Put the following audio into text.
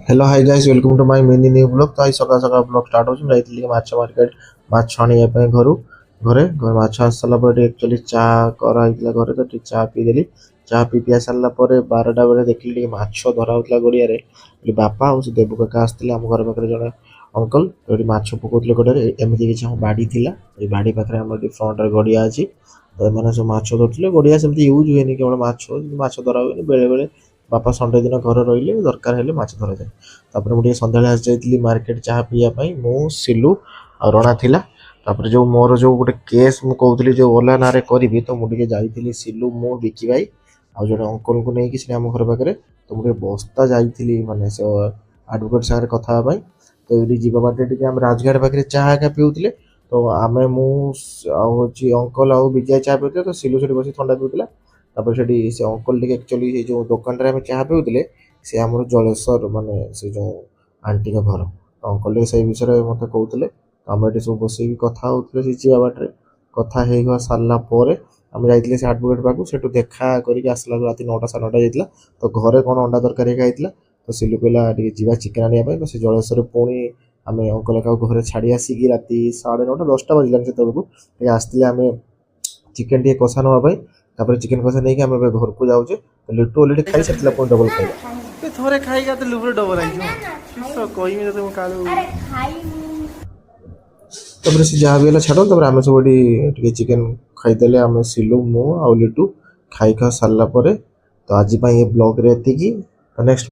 Hello hi guys welcome to my mini new blog. तो आज सकाळ सकाळ ब्लॉग स्टार्ट होची जाइतली माछ मार्केट माछ आनिया पे घरे माछ आस साला पर एक्चुअली चा करा हितला घरे तो टी चा पी देली। चा पी पिया साला पर 12टा बेले देखली माछ धरा होतला गड़िया रे। बापा और देबू काका आसथिले हम घर पाखरे जने अंकल एठी माछ पकोतले गड़िया रे एमिति किछ हम बाड़ी थिला ए बाड़ी पाखरे हमर फ्रंट रे गड़िया अछि। तो एमाने सब माछ धरथिले गड़िया सेमति यूज होएनी केवल माछ धरा होएनी बेले बेले बापा संडे दिन घर रहिले दरकार हेले माछ धरा जाए। तापर मुझे सन्ध्या आस जाइली मार्केट चाह पीवा मु सिलु आ रणा थिला। तापर जो मोर जो गोटे केस मु कहूली जो ओला ना करी तो मुझे जाइली सिलु मु विकी भाई आ जो अंकल को लेकिन से आम घर पाखे तो मुझे बस्ता जाइली माने से आडभोकेट सागर कथा तो ये जीवा बाटे आम राजघाट पाखे चाह एका पिउतले तो आम मुझे अंकल आ विजय चाह पिउते तो सिलु से बस थंडा पिउतला। तापर से अंकल टे एक्चुअली जो दुकान रे चाह पिउतले से आम जलेश्वर माने से जो आंटी का घर अंकल से विषय में मत कहते आम ये सब बस कथा होते से जीवा बाटे कथा हो सारा पर आम जाइए से आडभोकेट पाक से देखा करके आसला रात 9टा 9:30 जाइला। तो घरे कौन अंडा तरकारी खाई तो सिलु कहला जीवा चिकेन आने तो से जलेश्वर पुणी आम अंकल का घर छाड़ी आसिकी राति 9:30 10टा बजलान से आसते आम चिकेन टे कषा नाप चिकेन कषा नहीं आम घर को जाऊे लिटू अलरेडी खाई सारी पुणी डबल खाई थोड़े खाई तो लुबरे डबल आई कहमी तो कालू तापर से जहाँ भी छाड़ तापर आम सब टे चिकेन खाईदे आम सिलु मु आउ लिटू खाई खा सारा तो आज ये ब्लॉग रे नेक्स्ट